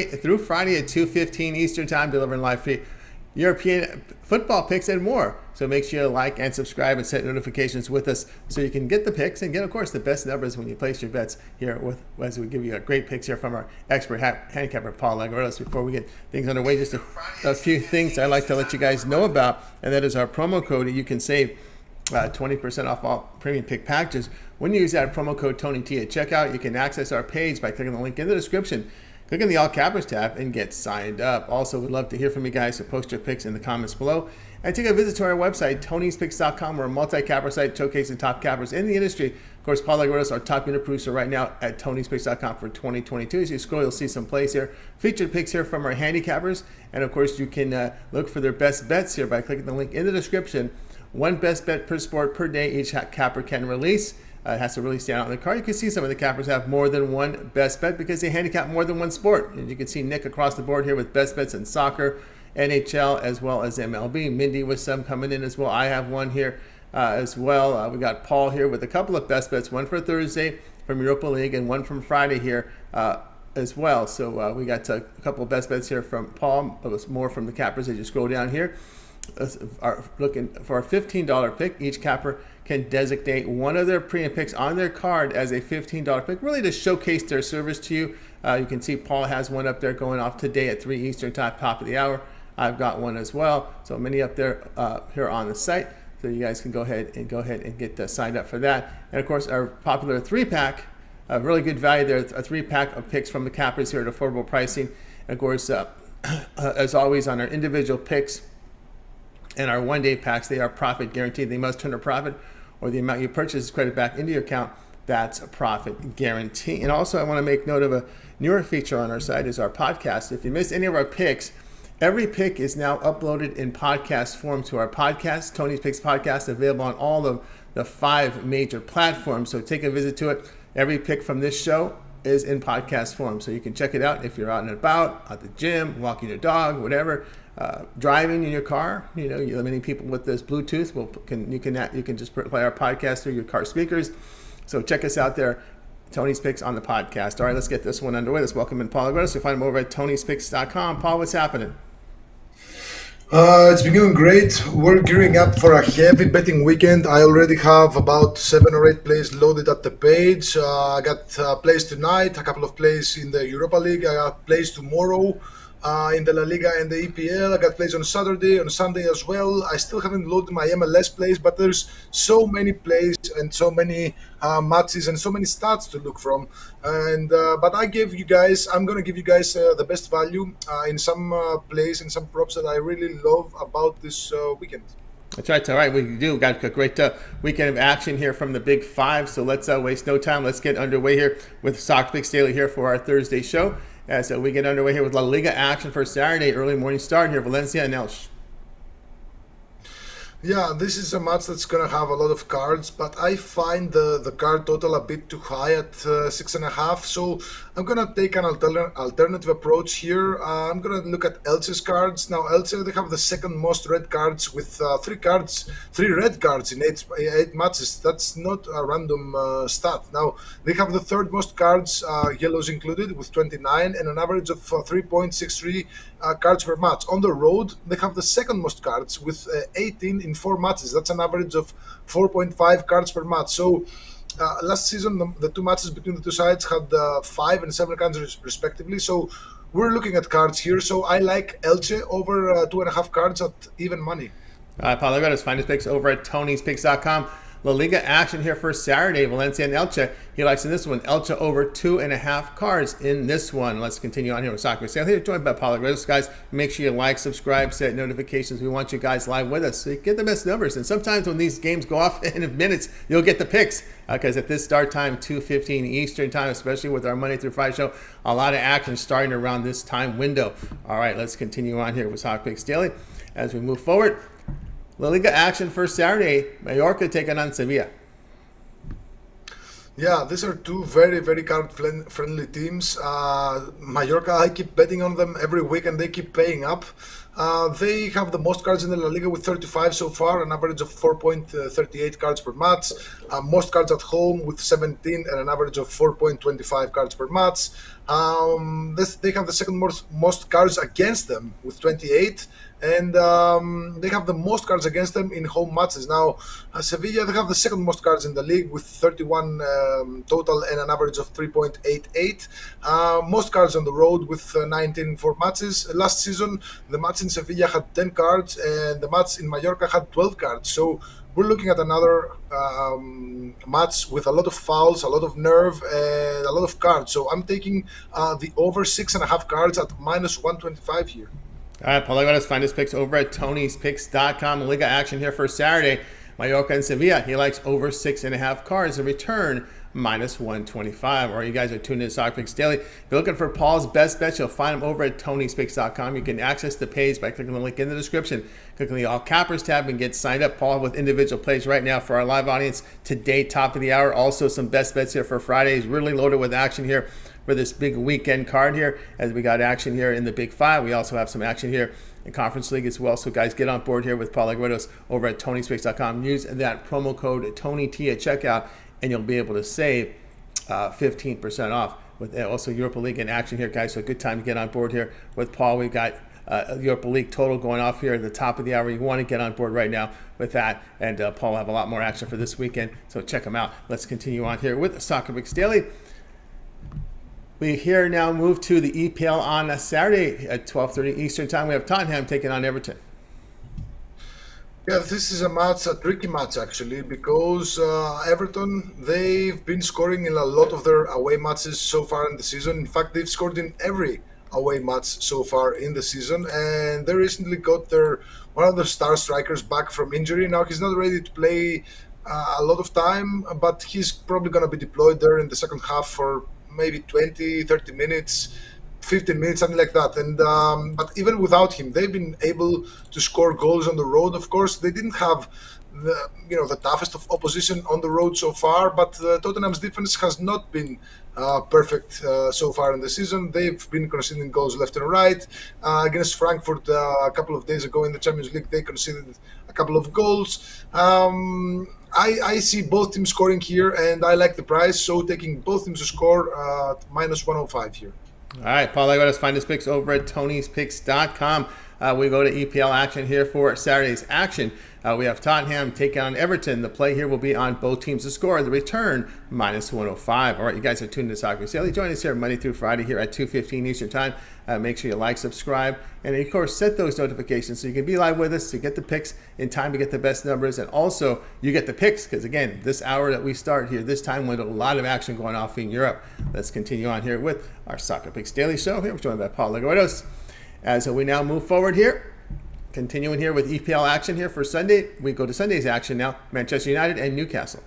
through Friday at 2:15 Eastern Time, delivering live free European football picks and more. So make sure you like and subscribe and set notifications with us so you can get the picks and get, of course, the best numbers when you place your bets here as we give you a great picks here from our expert handicapper, Paul Lagoros. Before we get things underway, just a few things I'd like to let you guys know about, and that is our promo code. You can save 20% off all premium pick packages when you use that promo code TonyT at checkout. You can access our page by clicking the link in the description. Click on the All Cappers tab and get signed up. Also, we'd love to hear from you guys, so post your picks in the comments below. And take a visit to our website, Tony'sPicks.com. We're a multi-capper site showcasing top cappers in the industry. Of course, Paul Lagoros, our top unit producer right now at Tony'sPicks.com for 2022. As you scroll, you'll see some plays here, featured picks here from our handicappers. And of course, you can look for their best bets here by clicking the link in the description. One best bet per sport per day each capper can release. It has to really stand out on the card. You can see some of the cappers have more than one best bet because they handicap more than one sport. And you can see Nick across the board here with best bets in soccer, NHL, as well as MLB. Mindy with some coming in as well. I have one here as well. We got Paul here with a couple of best bets, one for Thursday from Europa League and one from Friday here as well. So we got a couple of best bets here from Paul. It was more from the cappers as you scroll down here. Looking for a $15 pick. Each capper can designate one of their premium picks on their card as a $15 pick, really to showcase their service to you. You can see Paul has one up there going off today at 3 Eastern time, top of the hour. I've got one as well. So many up there here on the site. So you guys can go ahead and get signed up for that. And of course, our popular 3-pack, a really good value there, a 3-pack of picks from the cappers here at affordable pricing. And of course, as always on our individual picks, and our one-day packs, they are profit guaranteed. They must turn a profit or the amount you purchase is credited back into your account. That's a profit guarantee. And also, I want to make note of a newer feature on our site is our podcast. If you missed any of our picks, every pick is now uploaded in podcast form to our podcast, Tony's Picks Podcast, available on all of the 5 major platforms. So take a visit to it. Every pick from this show is in podcast form. So you can check it out if you're out and about, at the gym, walking your dog, whatever. Driving in your car, many people with this Bluetooth you can just play our podcast through your car speakers. So check us out there, Tony's Picks on the podcast. All right, let's get this one underway. Let's welcome in Paul Lagoros. You'll find him over at Tony'sPicks.com. Paul, what's happening? It's been going great. We're gearing up for a heavy betting weekend. I already have about 7 or 8 plays loaded at the page. I got plays tonight, a couple of plays in the Europa League. I got plays tomorrow. In the La Liga and the EPL. I got plays on Saturday, on Sunday as well. I still haven't loaded my MLS plays, but there's so many plays and so many matches and so many stats to look from. And but I'm going to give you guys the best value in some plays and some props that I really love about this weekend. That's right. All right, we do got a great weekend of action here from the Big Five. So let's waste no time. Let's get underway here with Soccer Picks Daily here for our Thursday show. So we get underway here with La Liga action for Saturday, early morning start here, Valencia and Elche. Yeah, this is a match that's going to have a lot of cards, but I find the card total a bit too high at 6.5. So I'm going to take an alternative approach here. I'm going to look at Elche's cards. Now, Elche, they have the second most red cards with 3 red cards in 8 matches. That's not a random stat. Now, they have the third most cards, yellows included, with 29 and an average of 3.63 cards per match. On the road, they have the second most cards with 18 in 4 matches. That's an average of 4.5 cards per match. So last season, the 2 matches between the 2 sides had 5 and 7 cards respectively. So we're looking at cards here. So I like Elche over 2.5 cards at even money. All right, Paul, I got his finest picks over at Tony'sPicks.com. La Liga action here for Saturday, Valencia and Elche. He likes in this one, Elche over 2.5 cards in this one. Let's continue on here with Soccer Sale. Here, joined by Paul Lagoros. Guys, make sure you like, subscribe, set notifications. We want you guys live with us so you get the best numbers. And sometimes when these games go off in minutes, you'll get the picks. Because at this start time, 2:15 Eastern time, especially with our Monday through Friday show, a lot of action starting around this time window. All right, let's continue on here with Soccer Picks Daily as we move forward. La Liga action for Saturday, Mallorca taking on Sevilla. Yeah, these are 2 very, very card-friendly teams. Mallorca, I keep betting on them every week and they keep paying up. They have the most cards in the La Liga with 35 so far, an average of 4.38 cards per match. Most cards at home with 17 and an average of 4.25 cards per match. They have the second most cards against them with 28, and they have the most cards against them in home matches. Now, Sevilla, they have the second most cards in the league with 31 total and an average of 3.88. Most cards on the road with 19 for matches. Last season, the match in Sevilla had 10 cards, and the match in Mallorca had 12 cards. So we're looking at another match with a lot of fouls, a lot of nerve, and a lot of cards. So I'm taking the over 6.5 cards at minus 125 here. All right, Paul, let us find his picks over at Tony'sPicks.com. Liga action here for Saturday. Mallorca and Sevilla. He likes over 6.5 cards. A return minus 125. All right, you guys are tuned in to Soccer Picks Daily. If you're looking for Paul's best bets, you'll find him over at Tony'sPicks.com. You can access the page by clicking the link in the description. Click on the All Cappers tab and get signed up, Paul, with individual plays right now for our live audience today, top of the hour. Also, some best bets here for Friday. He's really loaded with action here for this big weekend card here, as we got action here in the Big Five. We also have some action here in Conference League as well. So guys, get on board here with Paul Agueros over at Tony'sPicks.com. Use that promo code TonyT at checkout, and you'll be able to save 15% off. With also Europa League in action here, guys. So a good time to get on board here with Paul. We've got Europa League total going off here at the top of the hour. You want to get on board right now with that, and Paul will have a lot more action for this weekend. So check him out. Let's continue on here with the Soccer Picks Daily. We here now move to the EPL on a Saturday at 12:30 Eastern Time. We have Tottenham taking on Everton. Yeah, this is a tricky match actually, because Everton, they've been scoring in a lot of their away matches so far in the season. In fact, they've scored in every away match so far in the season, and they recently got one of their star strikers back from injury. Now he's not ready to play a lot of time, but he's probably going to be deployed there in the second half for maybe 20, 30 minutes, 15 minutes, something like that. And but even without him, they've been able to score goals on the road. Of course, they didn't have the toughest of opposition on the road so far, but Tottenham's defense has not been perfect so far in the season. They've been conceding goals left and right. Against Frankfurt a couple of days ago in the Champions League, they conceded a couple of goals. I see both teams scoring here, and I like the price, so taking both teams to score at minus 105 here. All right, Paul, I got to find his picks over at Tony'sPicks.com. We go to EPL action here for Saturday's action. We have Tottenham taking on Everton. The play here will be on both teams to score. The return, minus 105. All right, you guys are tuned to Soccer Picks Daily. Join us here Monday through Friday here at 2:15 Eastern Time. Make sure you like, subscribe, and of course, set those notifications so you can be live with us to get the picks in time to get the best numbers. And also, you get the picks because, again, this hour that we start here, this time with a lot of action going off in Europe. Let's continue on here with our Soccer Picks Daily show. Here we're joined by Paul Agueros. As we now move forward here, continuing here with EPL action here for Sunday. We go to Sunday's action now, Manchester United and Newcastle.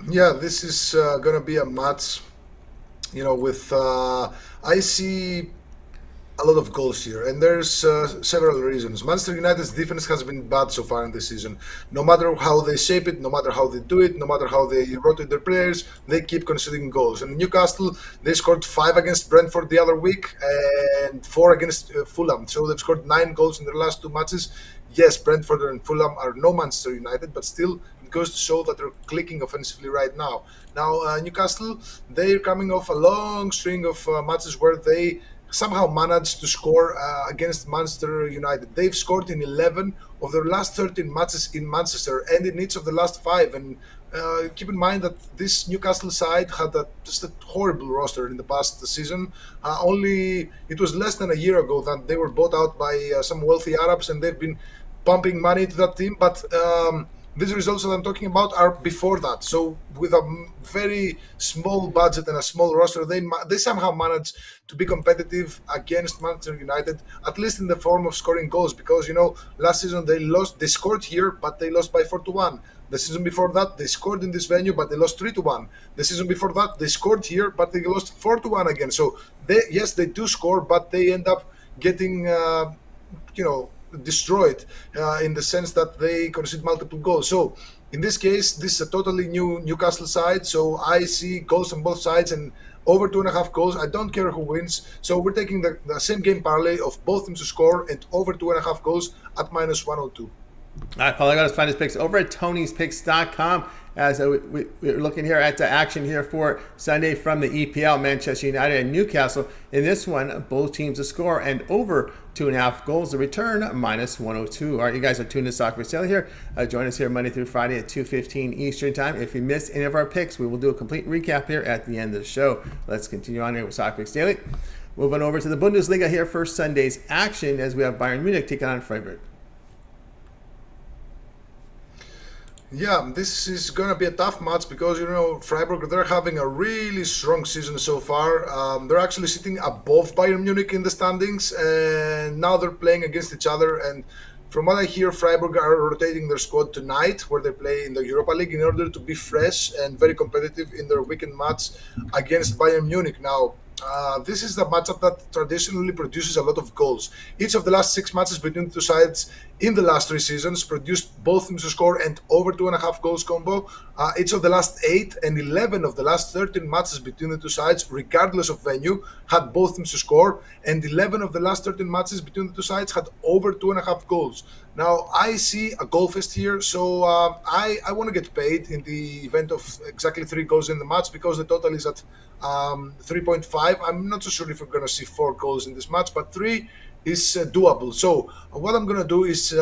Yeah, this is going to be a match, with I see a lot of goals here, and there's several reasons. Manchester United's defense has been bad so far in this season. No matter how they shape it, no matter how they do it, no matter how they rotate their players, they keep conceding goals. And Newcastle, they scored 5 against Brentford the other week and 4 against Fulham. So they've scored 9 goals in their last 2 matches. Yes, Brentford and Fulham are no Manchester United, but still it goes to show that they're clicking offensively right now. Now, Newcastle, they're coming off a long string of matches where they somehow managed to score against Manchester United. They've scored in 11 of their last 13 matches in Manchester and in each of the last 5. And keep in mind that this Newcastle side had just a horrible roster in the past season. It was less than a year ago that they were bought out by some wealthy Arabs, and they've been pumping money into that team. But these results that I'm talking about are before that. So with a very small budget and a small roster, they somehow managed to be competitive against Manchester United, at least in the form of scoring goals. Because, last season they scored here, but they lost by 4-1. The season before that, they scored in this venue, but they lost 3-1. The season before that, they scored here, but they lost 4-1 again. So they do score, but they end up getting, destroyed in the sense that they concede multiple goals. So in this case, this is a totally new Newcastle side. So I see goals on both sides and over 2.5 goals. I don't care who wins. So we're taking the same game parlay of both teams to score and over 2.5 goals at minus 102. All right, Paul, I got to find his picks over at Tony'sPicks.com. As we're looking here at the action here for Sunday from the EPL, Manchester United and Newcastle. In this one, both teams to score and over 2.5 goals. The return -102. All right, you guys are tuned to Soccer Daily here. Join us here Monday through Friday at 2:15 Eastern Time. If you missed any of our picks, we will do a complete recap here at the end of the show. Let's continue on here with Soccer Daily. Moving over to the Bundesliga here for Sunday's action as we have Bayern Munich taking on Freiburg. Yeah, this is going to be a tough match because, Freiburg, they're having a really strong season so far. They're actually sitting above Bayern Munich in the standings, and now they're playing against each other. And from what I hear, Freiburg are rotating their squad tonight, where they play in the Europa League, in order to be fresh and very competitive in their weekend match against Bayern Munich. Now, this is the matchup that traditionally produces a lot of goals. Each of the last 6 matches between the two sides in the last 3 seasons produced both teams to score and over 2.5 goals combo. Each of the last 8 and 11 of the last 13 matches between the two sides, regardless of venue, had both teams to score, and 11 of the last 13 matches between the two sides had over 2.5 goals. Now, I see a goal fest here, so I want to get paid in the event of exactly 3 goals in the match, because the total is at 3.5. I'm not so sure if we're going to see 4 goals in this match, but 3 is doable. So what I'm going to do is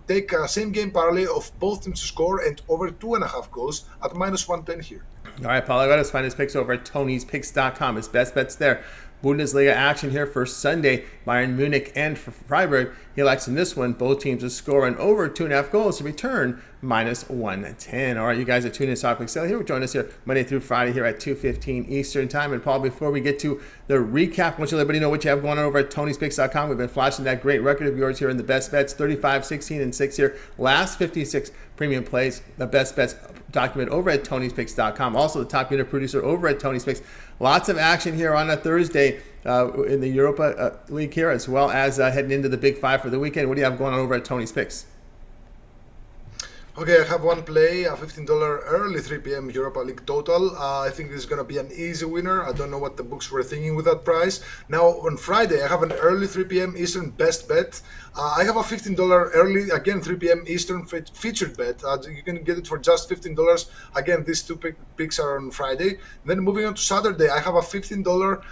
take a same game parlay of both teams to score and over 2.5 goals at -110 here. All right, Paul, I got to find his picks over at Tony'sPicks.com. His best bets there. Bundesliga action here for Sunday. Bayern Munich and Freiburg. He likes in this one both teams to score and over 2.5 goals to return -110. All right, you guys are tuning in to Soccer Daily here. Join us here Monday through Friday here at 2:15 Eastern Time. And Paul, before we get to the recap, I want you to let everybody know what you have going on over at Tony'sPicks.com. We've been flashing that great record of yours here in the best bets, 35, 16, and 6 here. Last 56 premium plays, the best bets document over at Tony'sPicks.com. Also, the top unit producer over at Tony's Picks. Lots of action here on a Thursday in the Europa League here, as well as heading into the Big Five for the weekend. What do you have going on over at Tony's Picks? Okay, I have one play, a $15 early 3 p.m. Europa League total. I think this is going to be an easy winner. I don't know what the books were thinking with that price. Now, on Friday, I have an early 3 p.m. Eastern best bet. I have a $15 early, again, 3 p.m. Eastern featured bet. You can get it for just $15. Again, these 2 picks are on Friday. Then moving on to Saturday, I have a $15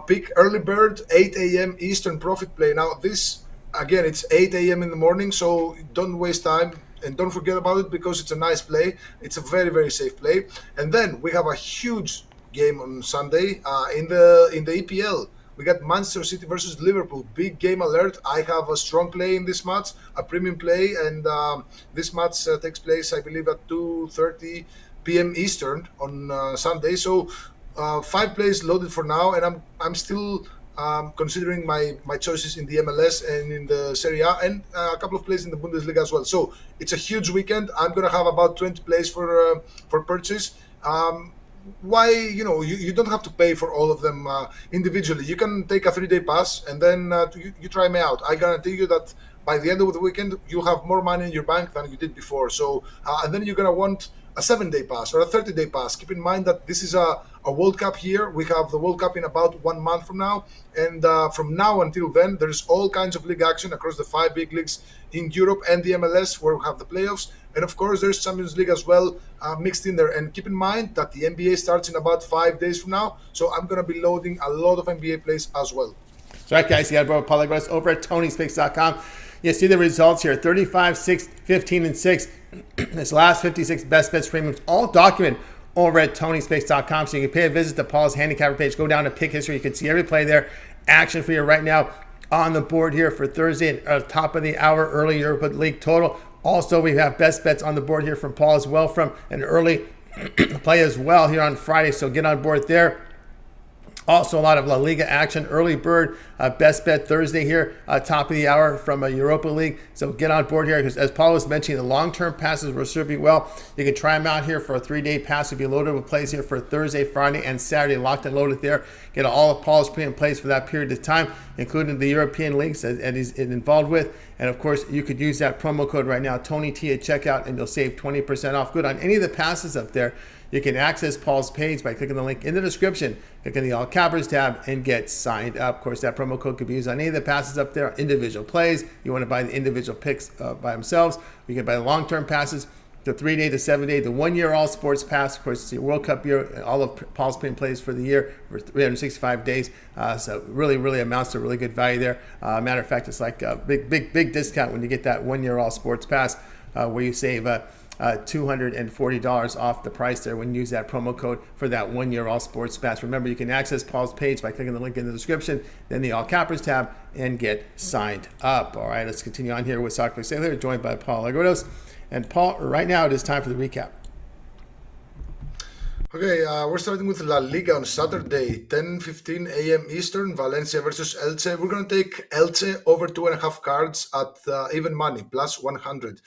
pick early bird, 8 a.m. Eastern profit play. Now, this, again, it's 8 a.m. in the morning, so don't waste time. And don't forget about it, because it's a nice play. It's a very, very safe play. And then we have a huge game on Sunday in the EPL. We got Manchester City versus Liverpool. Big game alert. I have a strong play in this match, a premium play, and this match takes place, I believe, at 2:30 p.m. Eastern on Sunday. So 5 plays loaded for now, and I'm still considering my choices in the MLS and in the Serie A, and a couple of plays in the Bundesliga as well. So it's a huge weekend. I'm going to have about 20 plays for purchase. Why, you don't have to pay for all of them individually. You can take a 3-day pass, and then you try me out. I guarantee you that by the end of the weekend, you'll have more money in your bank than you did before. So, and then you're going to want a 7-day pass or a 30-day pass. Keep in mind that this is a World Cup year. We have the World Cup in about 1 month from now. And from now until then, there's all kinds of league action across the 5 big leagues in Europe and the MLS, where we have the playoffs. And of course, there's Champions League as well mixed in there. And keep in mind that the NBA starts in about 5 days from now. So I'm going to be loading a lot of NBA plays as well. That's right, guys. You got Bro Polygraphs over at Tony'sPicks.com. You see the results here: 35, 6, 15, and 6. This last 56 best bets premiums, all documented over at Tony'sPicks.com. So you can pay a visit to Paul's handicapper page. Go down to pick history. You can see every play there. Action for you right now on the board here for Thursday at top of the hour, early Europa League total. Also, we have best bets on the board here from Paul as well, from an early play as well here on Friday. So get on board there. Also, a lot of La Liga action, early bird, best bet Thursday here, top of the hour from a Europa League. So get on board here, because as Paul was mentioning, the long-term passes will serve you well. You can try them out here for a 3-day pass. You'll be loaded with plays here for Thursday, Friday, and Saturday, locked and loaded there. Get all of Paul's premium plays for that period of time, including the European leagues that he's involved with. And of course, you could use that promo code right now, TonyT, at checkout, and you'll save 20% off. Good on any of the passes up there. you can access Paul's page by clicking the link in the description, clicking the All Cappers tab, and get signed up. Of course, that promo code could be used on any of the passes up there, individual plays. You want to buy the individual picks by themselves. You can buy the long-term passes, the 3-day, the 7-day, the 1-year all sports pass. Of course, it's your World Cup year. All of Paul's pin plays for the year for 365 days. So really amounts to really good value there. Matter of fact, it's like a big discount when you get that 1-year all sports pass, where you save $240 off the price there when you use that promo code for that 1-year all sports pass. Remember, you can access Paul's page by clicking the link in the description, then the All Cappers tab, and get signed up. All right, let's continue on here with Soccer Picks Daily, joined by Paul Agridos. And Paul, right now it is time for the recap. Okay, we're starting with La Liga on Saturday, 10:15 a.m. Eastern, Valencia versus Elche. We're going to take Elche over 2.5 cards at even money, plus 100.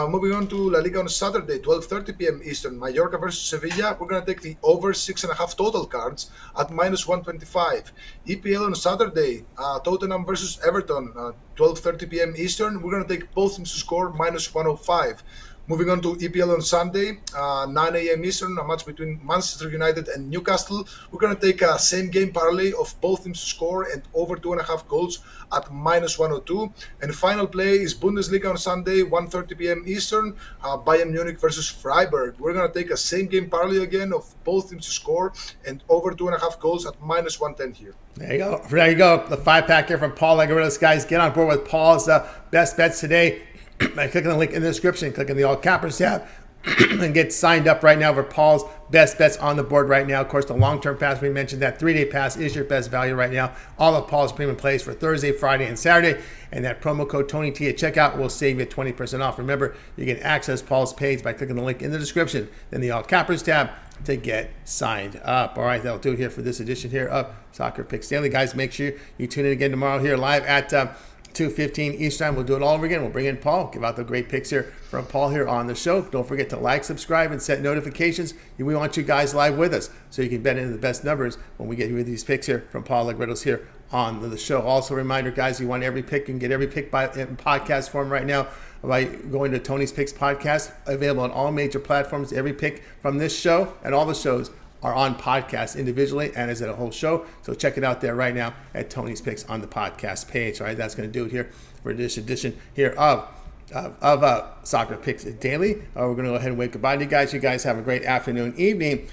Moving on to La Liga on Saturday, 12:30 p.m. Eastern, Mallorca versus Sevilla. We're going to take the over 6.5 total cards at minus 125. EPL on Saturday, Tottenham versus Everton, 12:30 p.m. Eastern. We're going to take both teams to score minus 105. Moving on to EPL on Sunday, 9 a.m. Eastern, a match between Manchester United and Newcastle. We're going to take a same game parlay of both teams to score and over 2.5 goals at minus 102. And final play is Bundesliga on Sunday, 1:30 p.m. Eastern, Bayern Munich versus Freiburg. We're going to take a same game parlay again of both teams to score and over 2.5 goals at minus 110 here. There you go. There you go. The 5-pack here from Paul Agridos. Guys, get on board with Paul's best bets today by clicking the link in the description, clicking the All Cappers tab, and get signed up right now for Paul's best bets on the board right now. Of course, the long-term pass, we mentioned that 3-day pass is your best value right now. All of Paul's premium plays for Thursday, Friday, and Saturday. And that promo code TonyT at checkout will save you 20% off. Remember, you can access Paul's page by clicking the link in the description, then the All Cappers tab to get signed up. All right, that'll do it here for this edition here of Soccer Picks Daily. Guys, make sure you tune in again tomorrow here live at 2:15 Eastern. We'll do it all over again. We'll bring in Paul, give out the great picks here from Paul here on the show. Don't forget to like, subscribe, and set notifications. We want you guys live with us so you can bet into the best numbers when we get you with these picks here from Paul Agridos here on the show. Also, a reminder, guys, you want every pick. You can get every pick in podcast form right now by going to Tony's Picks Podcast, available on all major platforms. Every pick from this show and all the shows are on podcasts individually and as a whole show. So check it out there right now at Tony's Picks on the podcast page. All right, that's going to do it here for this edition here of Soccer Picks Daily. We're going to go ahead and wave goodbye to you guys. You guys have a great afternoon, evening.